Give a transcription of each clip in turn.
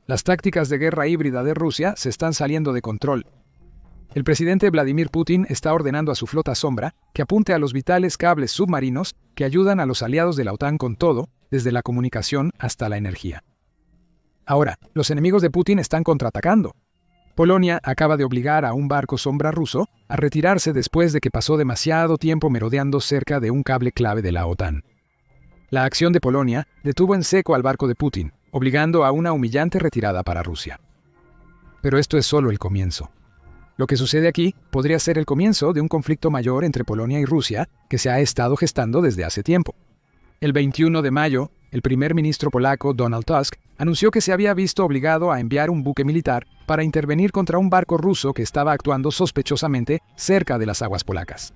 Las tácticas de guerra híbrida de Rusia se están saliendo de control. El presidente Vladimir Putin está ordenando a su flota sombra que apunte a los vitales cables submarinos que ayudan a los aliados de la OTAN con todo, desde la comunicación hasta la energía. Ahora, los enemigos de Putin están contraatacando. Polonia acaba de obligar a un barco sombra ruso a retirarse después de que pasó demasiado tiempo merodeando cerca de un cable clave de la OTAN. La acción de Polonia detuvo en seco al barco de Putin, obligando a una humillante retirada para Rusia. Pero esto es solo el comienzo. Lo que sucede aquí podría ser el comienzo de un conflicto mayor entre Polonia y Rusia que se ha estado gestando desde hace tiempo. El 21 de mayo, el primer ministro polaco Donald Tusk anunció que se había visto obligado a enviar un buque militar para intervenir contra un barco ruso que estaba actuando sospechosamente cerca de las aguas polacas.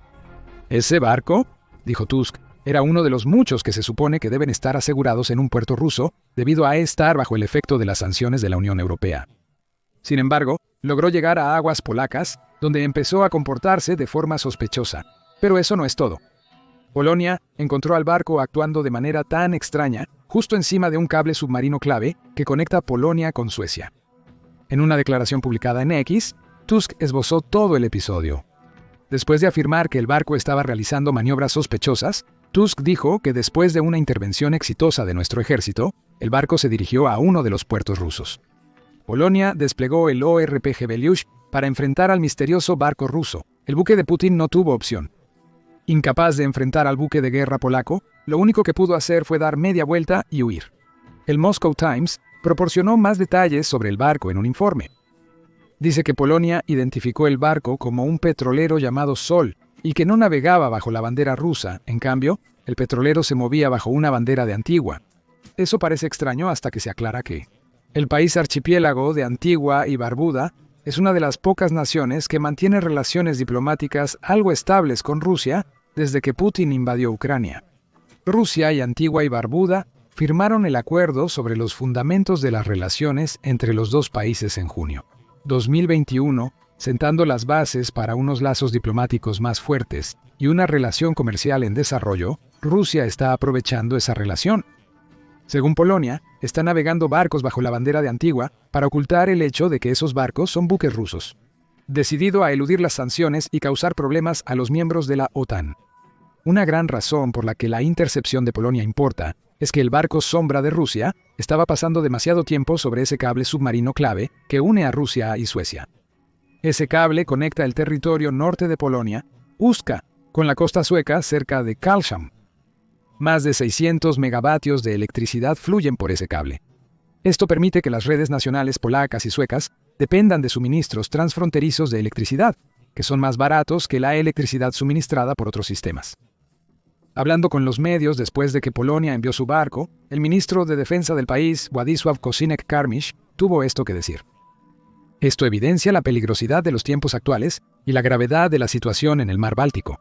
«¿Ese barco?», dijo Tusk, «era uno de los muchos que se supone que deben estar asegurados en un puerto ruso debido a estar bajo el efecto de las sanciones de la Unión Europea». Sin embargo, logró llegar a aguas polacas, donde empezó a comportarse de forma sospechosa. Pero eso no es todo. Polonia encontró al barco actuando de manera tan extraña, justo encima de un cable submarino clave que conecta Polonia con Suecia. En una declaración publicada en X, Tusk esbozó todo el episodio. Después de afirmar que el barco estaba realizando maniobras sospechosas, Tusk dijo que después de una intervención exitosa de nuestro ejército, el barco se dirigió a uno de los puertos rusos. Polonia desplegó el ORPG Belyush para enfrentar al misterioso barco ruso. El buque de Putin no tuvo opción. Incapaz de enfrentar al buque de guerra polaco, lo único que pudo hacer fue dar media vuelta y huir. El Moscow Times proporcionó más detalles sobre el barco en un informe. Dice que Polonia identificó el barco como un petrolero llamado Sol y que no navegaba bajo la bandera rusa. En cambio, el petrolero se movía bajo una bandera de Antigua. Eso parece extraño hasta que se aclara que el país archipiélago de Antigua y Barbuda es una de las pocas naciones que mantiene relaciones diplomáticas algo estables con Rusia desde que Putin invadió Ucrania. Rusia y Antigua y Barbuda firmaron el acuerdo sobre los fundamentos de las relaciones entre los dos países en junio 2021, sentando las bases para unos lazos diplomáticos más fuertes y una relación comercial en desarrollo. Rusia está aprovechando esa relación. Según Polonia, está navegando barcos bajo la bandera de Antigua para ocultar el hecho de que esos barcos son buques rusos, decidido a eludir las sanciones y causar problemas a los miembros de la OTAN. Una gran razón por la que la intercepción de Polonia importa es que el barco sombra de Rusia estaba pasando demasiado tiempo sobre ese cable submarino clave que une a Rusia y Suecia. Ese cable conecta el territorio norte de Polonia, Ustka, con la costa sueca cerca de Karlshamn. Más de 600 megavatios de electricidad fluyen por ese cable. Esto permite que las redes nacionales polacas y suecas dependan de suministros transfronterizos de electricidad, que son más baratos que la electricidad suministrada por otros sistemas. Hablando con los medios después de que Polonia envió su barco, el ministro de Defensa del país, Władysław Kosiniak-Kamysz, tuvo esto que decir. Esto evidencia la peligrosidad de los tiempos actuales y la gravedad de la situación en el mar Báltico.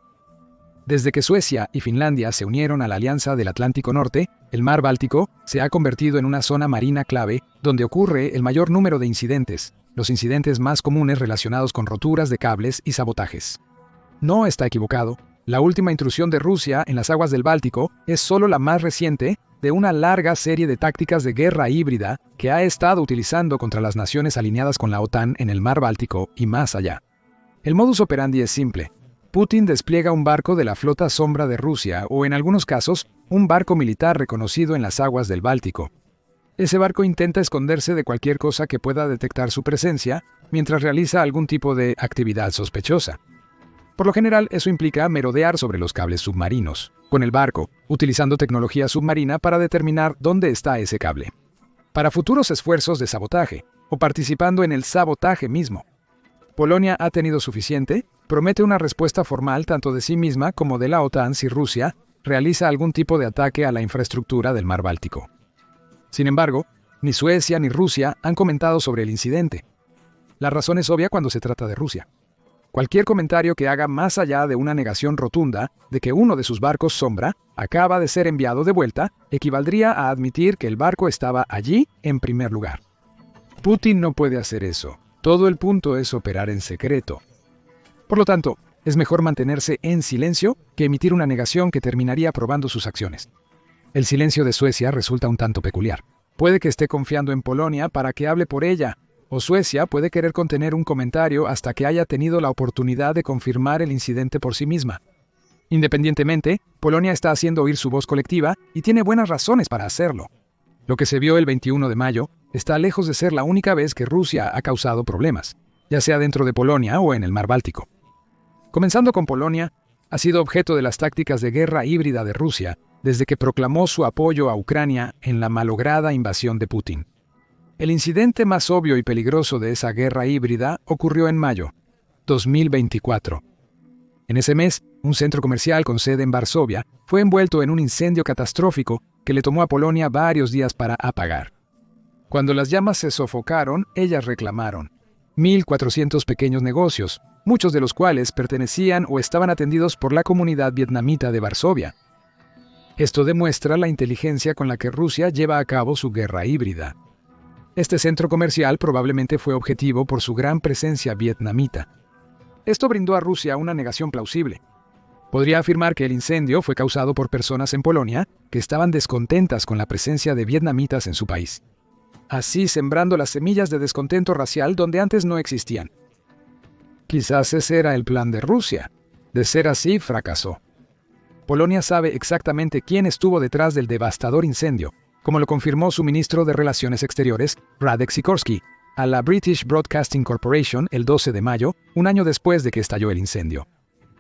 Desde que Suecia y Finlandia se unieron a la Alianza del Atlántico Norte, el mar Báltico se ha convertido en una zona marina clave donde ocurre el mayor número de incidentes, los incidentes más comunes relacionados con roturas de cables y sabotajes. No está equivocado, la última intrusión de Rusia en las aguas del Báltico es solo la más reciente de una larga serie de tácticas de guerra híbrida que ha estado utilizando contra las naciones alineadas con la OTAN en el mar Báltico y más allá. El modus operandi es simple. Putin despliega un barco de la flota sombra de Rusia o, en algunos casos, un barco militar reconocido en las aguas del Báltico. Ese barco intenta esconderse de cualquier cosa que pueda detectar su presencia mientras realiza algún tipo de actividad sospechosa. Por lo general, eso implica merodear sobre los cables submarinos, con el barco, utilizando tecnología submarina para determinar dónde está ese cable. Para futuros esfuerzos de sabotaje, o participando en el sabotaje mismo. Polonia ha tenido suficiente, promete una respuesta formal tanto de sí misma como de la OTAN si Rusia realiza algún tipo de ataque a la infraestructura del mar Báltico. Sin embargo, ni Suecia ni Rusia han comentado sobre el incidente. La razón es obvia cuando se trata de Rusia. Cualquier comentario que haga más allá de una negación rotunda de que uno de sus barcos sombra acaba de ser enviado de vuelta equivaldría a admitir que el barco estaba allí en primer lugar. Putin no puede hacer eso. Todo el punto es operar en secreto. Por lo tanto, es mejor mantenerse en silencio que emitir una negación que terminaría probando sus acciones. El silencio de Suecia resulta un tanto peculiar. Puede que esté confiando en Polonia para que hable por ella, o Suecia puede querer contener un comentario hasta que haya tenido la oportunidad de confirmar el incidente por sí misma. Independientemente, Polonia está haciendo oír su voz colectiva y tiene buenas razones para hacerlo. Lo que se vio el 21 de mayo está lejos de ser la única vez que Rusia ha causado problemas, ya sea dentro de Polonia o en el Mar Báltico. Comenzando con Polonia, ha sido objeto de las tácticas de guerra híbrida de Rusia desde que proclamó su apoyo a Ucrania en la malograda invasión de Putin. El incidente más obvio y peligroso de esa guerra híbrida ocurrió en mayo 2024. En ese mes, un centro comercial con sede en Varsovia fue envuelto en un incendio catastrófico que le tomó a Polonia varios días para apagar. Cuando las llamas se sofocaron, ellas reclamaron 1.400 pequeños negocios, muchos de los cuales pertenecían o estaban atendidos por la comunidad vietnamita de Varsovia. Esto demuestra la inteligencia con la que Rusia lleva a cabo su guerra híbrida. Este centro comercial probablemente fue objetivo por su gran presencia vietnamita. Esto brindó a Rusia una negación plausible. Podría afirmar que el incendio fue causado por personas en Polonia que estaban descontentas con la presencia de vietnamitas en su país, así sembrando las semillas de descontento racial donde antes no existían. Quizás ese era el plan de Rusia. De ser así, fracasó. Polonia sabe exactamente quién estuvo detrás del devastador incendio, como lo confirmó su ministro de Relaciones Exteriores, Radek Sikorski, a la British Broadcasting Corporation el 12 de mayo, un año después de que estalló el incendio.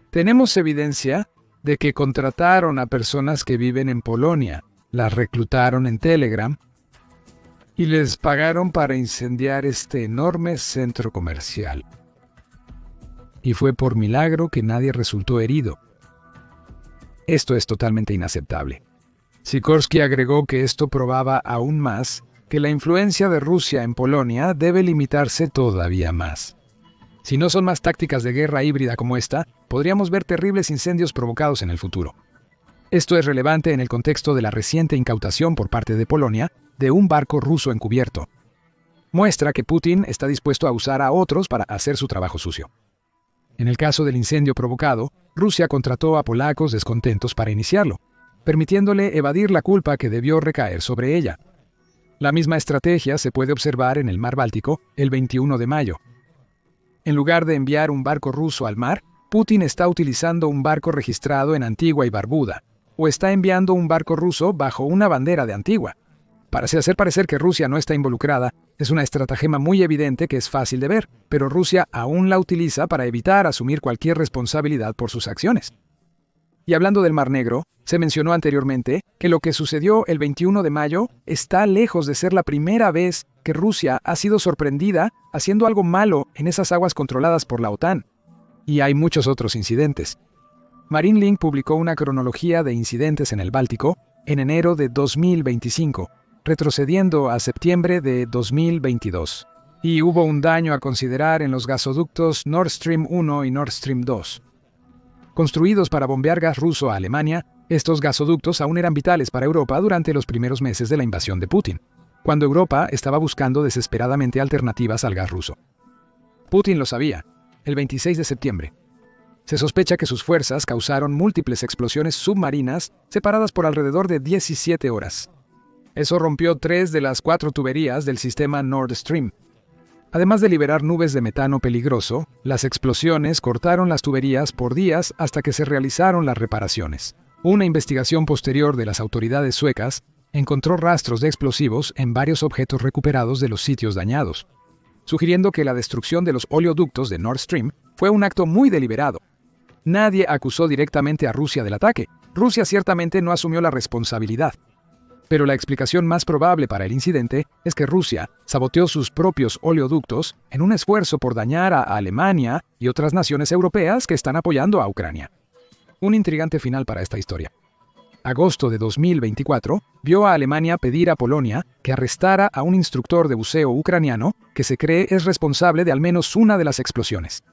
Tenemos evidencia de que contrataron a personas que viven en Polonia, las reclutaron en Telegram y les pagaron para incendiar este enorme centro comercial. Y fue por milagro que nadie resultó herido. Esto es totalmente inaceptable. Sikorski agregó que esto probaba aún más que la influencia de Rusia en Polonia debe limitarse todavía más. Si no son más tácticas de guerra híbrida como esta, podríamos ver terribles incendios provocados en el futuro. Esto es relevante en el contexto de la reciente incautación por parte de Polonia de un barco ruso encubierto. Muestra que Putin está dispuesto a usar a otros para hacer su trabajo sucio. En el caso del incendio provocado, Rusia contrató a polacos descontentos para iniciarlo, permitiéndole evadir la culpa que debió recaer sobre ella. La misma estrategia se puede observar en el Mar Báltico el 21 de mayo. En lugar de enviar un barco ruso al mar, Putin está utilizando un barco registrado en Antigua y Barbuda, o está enviando un barco ruso bajo una bandera de Antigua. Para hacer parecer que Rusia no está involucrada, es una estratagema muy evidente que es fácil de ver, pero Rusia aún la utiliza para evitar asumir cualquier responsabilidad por sus acciones. Y hablando del Mar Negro, se mencionó anteriormente que lo que sucedió el 21 de mayo está lejos de ser la primera vez que Rusia ha sido sorprendida haciendo algo malo en esas aguas controladas por la OTAN. Y hay muchos otros incidentes. MarineLink publicó una cronología de incidentes en el Báltico en enero de 2025, retrocediendo a septiembre de 2022. Y hubo un daño a considerar en los gasoductos Nord Stream 1 y Nord Stream 2. Construidos para bombear gas ruso a Alemania, estos gasoductos aún eran vitales para Europa durante los primeros meses de la invasión de Putin, cuando Europa estaba buscando desesperadamente alternativas al gas ruso. Putin lo sabía, el 26 de septiembre. Se sospecha que sus fuerzas causaron múltiples explosiones submarinas separadas por alrededor de 17 horas. Eso rompió 3 de las 4 tuberías del sistema Nord Stream. Además de liberar nubes de metano peligroso, las explosiones cortaron las tuberías por días hasta que se realizaron las reparaciones. Una investigación posterior de las autoridades suecas encontró rastros de explosivos en varios objetos recuperados de los sitios dañados, sugiriendo que la destrucción de los oleoductos de Nord Stream fue un acto muy deliberado. Nadie acusó directamente a Rusia del ataque. Rusia ciertamente no asumió la responsabilidad. Pero la explicación más probable para el incidente es que Rusia saboteó sus propios oleoductos en un esfuerzo por dañar a Alemania y otras naciones europeas que están apoyando a Ucrania. Un intrigante final para esta historia. Agosto de 2024 vio a Alemania pedir a Polonia que arrestara a un instructor de buceo ucraniano que se cree es responsable de al menos una de las explosiones.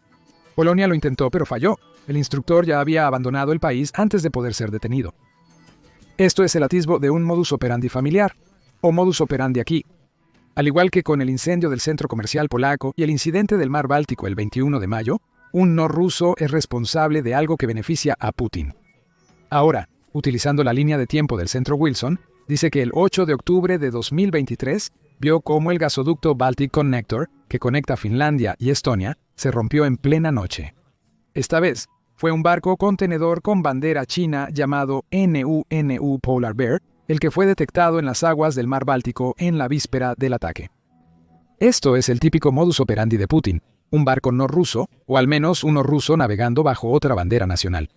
Polonia lo intentó pero falló. El instructor ya había abandonado el país antes de poder ser detenido. Esto es el atisbo de un modus operandi familiar, o modus operandi aquí. Al igual que con el incendio del centro comercial polaco y el incidente del Mar Báltico el 21 de mayo, un no ruso es responsable de algo que beneficia a Putin. Ahora, utilizando la línea de tiempo del centro Wilson, dice que el 8 de octubre de 2023 vio cómo el gasoducto Baltic Connector, que conecta Finlandia y Estonia, se rompió en plena noche. Esta vez, fue un barco contenedor con bandera china llamado NUNU Polar Bear, el que fue detectado en las aguas del mar Báltico en la víspera del ataque. Esto es el típico modus operandi de Putin, un barco no ruso, o al menos uno ruso navegando bajo otra bandera nacional.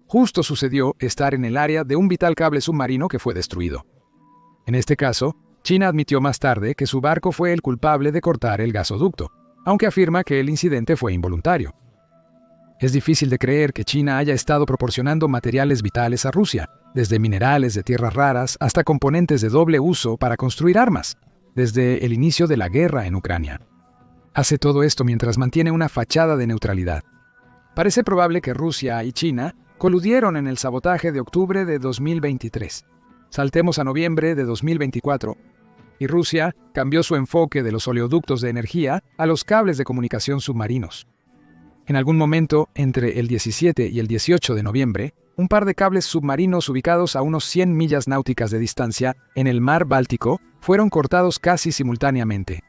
Justo sucedió estar en el área de un vital cable submarino que fue destruido. En este caso, China admitió más tarde que su barco fue el culpable de cortar el gasoducto, aunque afirma que el incidente fue involuntario. Es difícil de creer que China haya estado proporcionando materiales vitales a Rusia, desde minerales de tierras raras hasta componentes de doble uso para construir armas, desde el inicio de la guerra en Ucrania. Hace todo esto mientras mantiene una fachada de neutralidad. Parece probable que Rusia y China coludieron en el sabotaje de octubre de 2023. Saltemos a noviembre de 2024, y Rusia cambió su enfoque de los oleoductos de energía a los cables de comunicación submarinos. En algún momento, entre el 17 y el 18 de noviembre, un par de cables submarinos ubicados a unos 100 millas náuticas de distancia en el mar Báltico fueron cortados casi simultáneamente.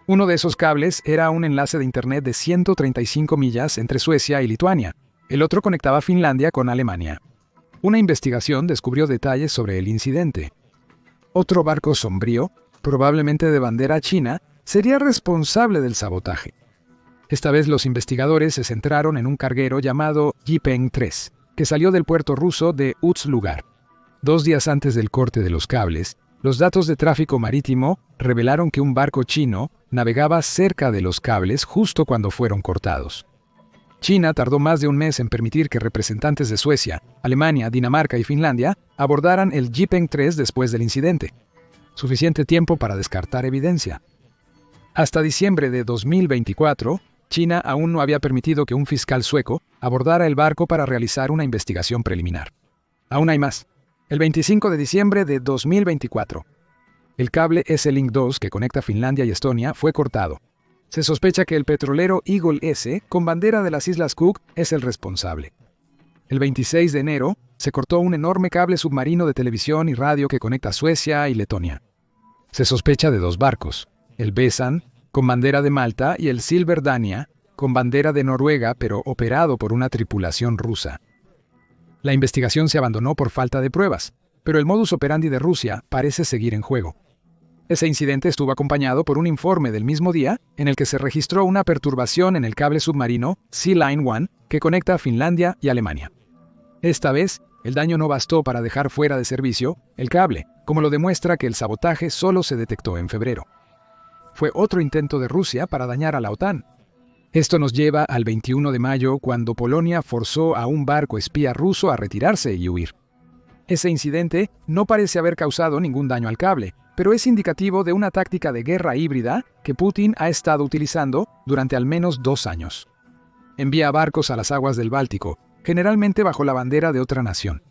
Uno de esos cables era un enlace de Internet de 135 millas entre Suecia y Lituania. El otro conectaba Finlandia con Alemania. Una investigación descubrió detalles sobre el incidente. Otro barco sombrío, probablemente de bandera china, sería responsable del sabotaje. Esta vez los investigadores se centraron en un carguero llamado Yipeng 3, que salió del puerto ruso de Ust-Lugar. 2 días antes del corte de los cables, los datos de tráfico marítimo revelaron que un barco chino navegaba cerca de los cables justo cuando fueron cortados. China tardó más de un mes en permitir que representantes de Suecia, Alemania, Dinamarca y Finlandia abordaran el Yipeng 3 después del incidente. Suficiente tiempo para descartar evidencia. Hasta diciembre de 2024, China aún no había permitido que un fiscal sueco abordara el barco para realizar una investigación preliminar. Aún hay más. El 25 de diciembre de 2024, el cable S-Link 2 que conecta Finlandia y Estonia fue cortado. Se sospecha que el petrolero Eagle S, con bandera de las Islas Cook, es el responsable. El 26 de enero, se cortó un enorme cable submarino de televisión y radio que conecta Suecia y Letonia. Se sospecha de 2 barcos, el Besan, con bandera de Malta, y el Silver Dania, con bandera de Noruega, pero operado por una tripulación rusa. La investigación se abandonó por falta de pruebas, pero el modus operandi de Rusia parece seguir en juego. Ese incidente estuvo acompañado por un informe del mismo día en el que se registró una perturbación en el cable submarino Sea Line 1 que conecta a Finlandia y Alemania. Esta vez, el daño no bastó para dejar fuera de servicio el cable, como lo demuestra que el sabotaje solo se detectó en febrero. Fue otro intento de Rusia para dañar a la OTAN. Esto nos lleva al 21 de mayo, cuando Polonia forzó a un barco espía ruso a retirarse y huir. Ese incidente no parece haber causado ningún daño al cable, pero es indicativo de una táctica de guerra híbrida que Putin ha estado utilizando durante al menos 2 años. Envía barcos a las aguas del Báltico, generalmente bajo la bandera de otra nación.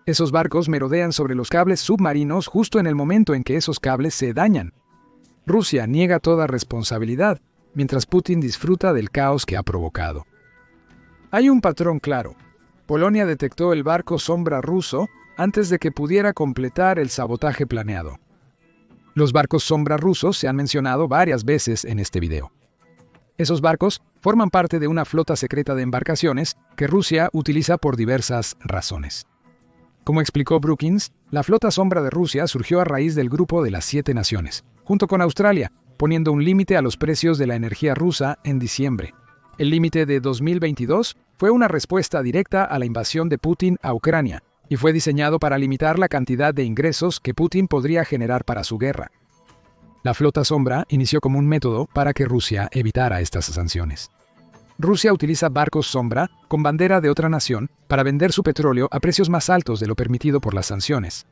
Esos barcos merodean sobre los cables submarinos justo en el momento en que esos cables se dañan. Rusia niega toda responsabilidad, mientras Putin disfruta del caos que ha provocado. Hay un patrón claro. Polonia detectó el barco sombra ruso antes de que pudiera completar el sabotaje planeado. Los barcos sombra rusos se han mencionado varias veces en este video. Esos barcos forman parte de una flota secreta de embarcaciones que Rusia utiliza por diversas razones. Como explicó Brookings, la flota sombra de Rusia surgió a raíz del Grupo de las 7 Naciones, junto con Australia, poniendo un límite a los precios de la energía rusa en diciembre. El límite de 2022 fue una respuesta directa a la invasión de Putin a Ucrania y fue diseñado para limitar la cantidad de ingresos que Putin podría generar para su guerra. La flota sombra inició como un método para que Rusia evitara estas sanciones. Rusia utiliza barcos sombra con bandera de otra nación para vender su petróleo a precios más altos de lo permitido por las sanciones.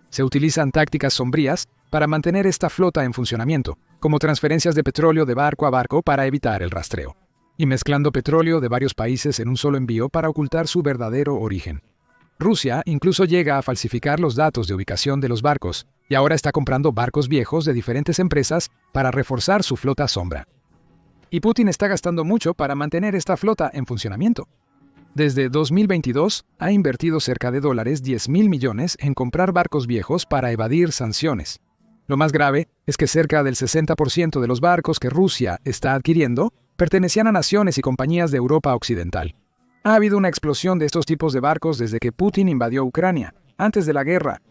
Se utilizan tácticas sombrías para mantener esta flota en funcionamiento, como transferencias de petróleo de barco a barco para evitar el rastreo, y mezclando petróleo de varios países en un solo envío para ocultar su verdadero origen. Rusia incluso llega a falsificar los datos de ubicación de los barcos, y ahora está comprando barcos viejos de diferentes empresas para reforzar su flota sombra. Y Putin está gastando mucho para mantener esta flota en funcionamiento. Desde 2022 ha invertido cerca de $10.000 millones en comprar barcos viejos para evadir sanciones. Lo más grave es que cerca del 60% de los barcos que Rusia está adquiriendo pertenecían a naciones y compañías de Europa Occidental. Ha habido una explosión de estos tipos de barcos desde que Putin invadió Ucrania, antes de la guerra.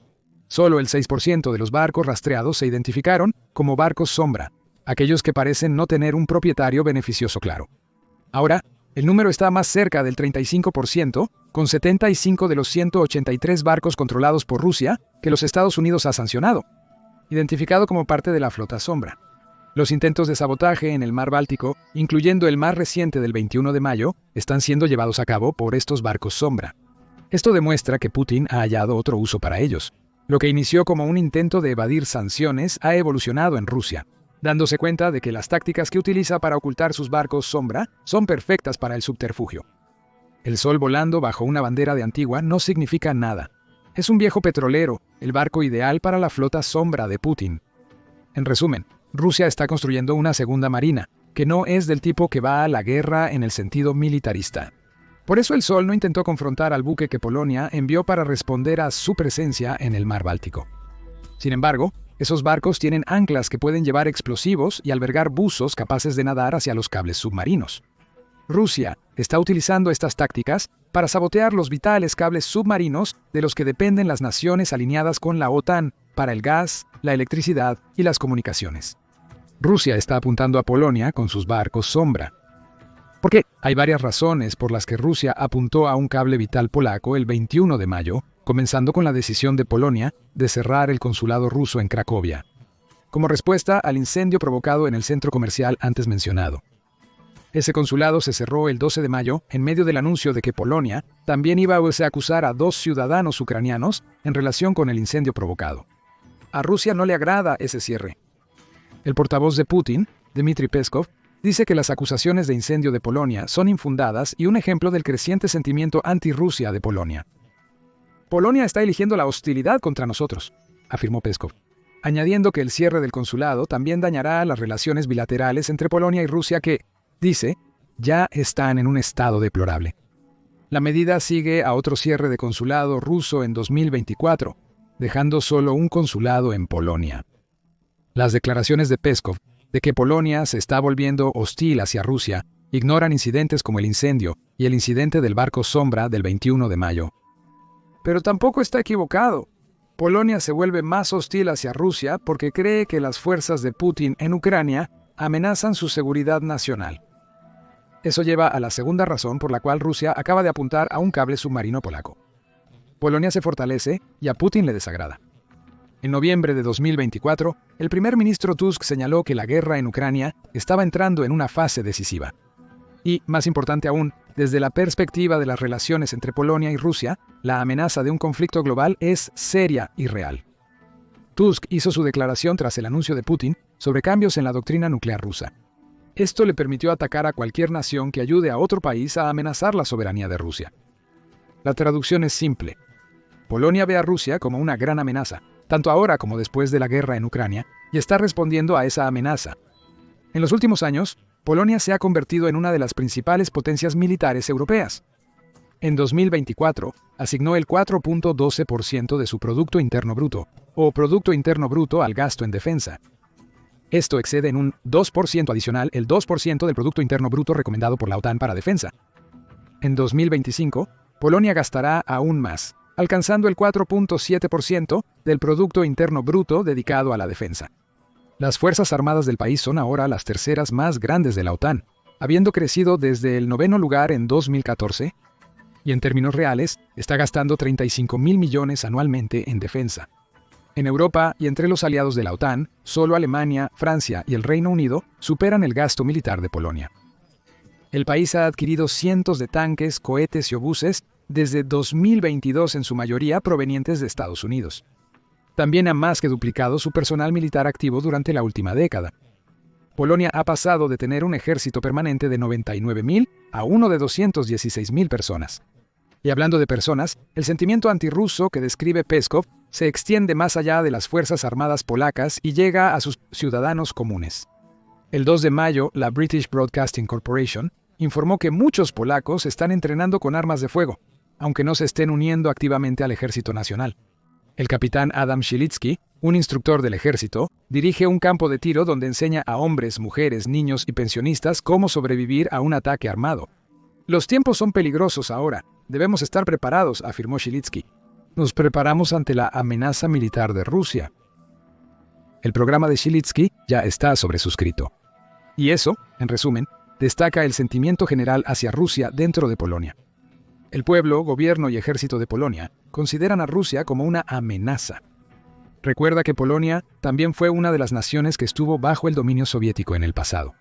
Solo el 6% de los barcos rastreados se identificaron como barcos sombra, aquellos que parecen no tener un propietario beneficioso claro. Ahora, el número está más cerca del 35%, con 75 de los 183 barcos controlados por Rusia que los Estados Unidos ha sancionado, identificado como parte de la flota sombra. Los intentos de sabotaje en el mar Báltico, incluyendo el más reciente del 21 de mayo, están siendo llevados a cabo por estos barcos sombra. Esto demuestra que Putin ha hallado otro uso para ellos. Lo que inició como un intento de evadir sanciones ha evolucionado en Rusia, dándose cuenta de que las tácticas que utiliza para ocultar sus barcos sombra son perfectas para el subterfugio. El sol volando bajo una bandera de Antigua no significa nada. Es un viejo petrolero, el barco ideal para la flota sombra de Putin. En resumen, Rusia está construyendo una segunda marina, que no es del tipo que va a la guerra en el sentido militarista. Por eso el Sol no intentó confrontar al buque que Polonia envió para responder a su presencia en el mar Báltico. Sin embargo, esos barcos tienen anclas que pueden llevar explosivos y albergar buzos capaces de nadar hacia los cables submarinos. Rusia está utilizando estas tácticas para sabotear los vitales cables submarinos de los que dependen las naciones alineadas con la OTAN para el gas, la electricidad y las comunicaciones. Rusia está apuntando a Polonia con sus barcos sombra. Porque hay varias razones por las que Rusia apuntó a un cable vital polaco el 21 de mayo, comenzando con la decisión de Polonia de cerrar el consulado ruso en Cracovia, como respuesta al incendio provocado en el centro comercial antes mencionado. Ese consulado se cerró el 12 de mayo en medio del anuncio de que Polonia también iba a acusar a 2 ciudadanos ucranianos en relación con el incendio provocado. A Rusia no le agrada ese cierre. El portavoz de Putin, Dmitry Peskov, dice que las acusaciones de incendio de Polonia son infundadas y un ejemplo del creciente sentimiento anti-Rusia de Polonia. Polonia está eligiendo la hostilidad contra nosotros, afirmó Peskov, añadiendo que el cierre del consulado también dañará las relaciones bilaterales entre Polonia y Rusia que, dice, ya están en un estado deplorable. La medida sigue a otro cierre de consulado ruso en 2024, dejando solo un consulado en Polonia. Las declaraciones de Peskov de que Polonia se está volviendo hostil hacia Rusia ignoran incidentes como el incendio y el incidente del barco sombra del 21 de mayo. Pero tampoco está equivocado. Polonia se vuelve más hostil hacia Rusia porque cree que las fuerzas de Putin en Ucrania amenazan su seguridad nacional. Eso lleva a la segunda razón por la cual Rusia acaba de apuntar a un cable submarino polaco. Polonia se fortalece y a Putin le desagrada. En noviembre de 2024, el primer ministro Tusk señaló que la guerra en Ucrania estaba entrando en una fase decisiva. Y, más importante aún, desde la perspectiva de las relaciones entre Polonia y Rusia, la amenaza de un conflicto global es seria y real. Tusk hizo su declaración tras el anuncio de Putin sobre cambios en la doctrina nuclear rusa. Esto le permitió atacar a cualquier nación que ayude a otro país a amenazar la soberanía de Rusia. La traducción es simple. Polonia ve a Rusia como una gran amenaza, tanto ahora como después de la guerra en Ucrania, y está respondiendo a esa amenaza. En los últimos años, Polonia se ha convertido en una de las principales potencias militares europeas. En 2024, asignó el 4.12% de su Producto Interno Bruto, o Producto Interno Bruto al gasto en defensa. Esto excede en un 2% adicional el 2% del Producto Interno Bruto recomendado por la OTAN para defensa. En 2025, Polonia gastará aún más, alcanzando el 4.7% del Producto Interno Bruto dedicado a la defensa. Las Fuerzas Armadas del país son ahora las terceras más grandes de la OTAN, habiendo crecido desde el 9º lugar en 2014, y en términos reales, está gastando 35.000 millones anualmente en defensa. En Europa y entre los aliados de la OTAN, solo Alemania, Francia y el Reino Unido superan el gasto militar de Polonia. El país ha adquirido cientos de tanques, cohetes y obuses desde 2022, en su mayoría provenientes de Estados Unidos. También ha más que duplicado su personal militar activo durante la última década. Polonia ha pasado de tener un ejército permanente de 99.000 a uno de 216.000 personas. Y hablando de personas, el sentimiento antirruso que describe Peskov se extiende más allá de las Fuerzas Armadas polacas y llega a sus ciudadanos comunes. El 2 de mayo, la British Broadcasting Corporation informó que muchos polacos están entrenando con armas de fuego, aunque no se estén uniendo activamente al ejército nacional. El capitán Adam Silicki, un instructor del ejército, dirige un campo de tiro donde enseña a hombres, mujeres, niños y pensionistas cómo sobrevivir a un ataque armado. Los tiempos son peligrosos ahora. Debemos estar preparados, afirmó Silicki. Nos preparamos ante la amenaza militar de Rusia. El programa de Silicki ya está sobresuscrito. Y eso, en resumen, destaca el sentimiento general hacia Rusia dentro de Polonia. El pueblo, gobierno y ejército de Polonia consideran a Rusia como una amenaza. Recuerda que Polonia también fue una de las naciones que estuvo bajo el dominio soviético en el pasado.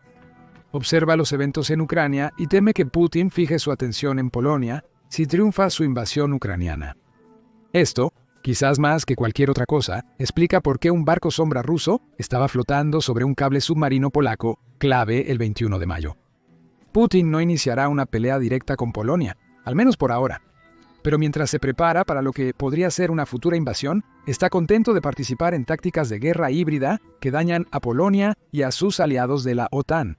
Observa los eventos en Ucrania y teme que Putin fije su atención en Polonia si triunfa su invasión ucraniana. Esto, quizás más que cualquier otra cosa, explica por qué un barco sombra ruso estaba flotando sobre un cable submarino polaco clave el 21 de mayo. Putin no iniciará una pelea directa con Polonia, al menos por ahora. Pero mientras se prepara para lo que podría ser una futura invasión, está contento de participar en tácticas de guerra híbrida que dañan a Polonia y a sus aliados de la OTAN.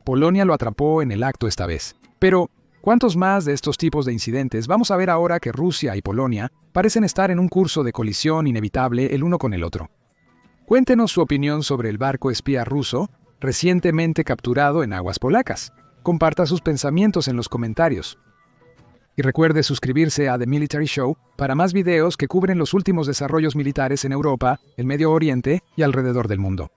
Polonia lo atrapó en el acto esta vez. Pero, ¿cuántos más de estos tipos de incidentes vamos a ver ahora que Rusia y Polonia parecen estar en un curso de colisión inevitable el uno con el otro? Cuéntenos su opinión sobre el barco espía ruso recientemente capturado en aguas polacas. Comparta sus pensamientos en los comentarios. Y recuerde suscribirse a The Military Show para más videos que cubren los últimos desarrollos militares en Europa, el Medio Oriente y alrededor del mundo.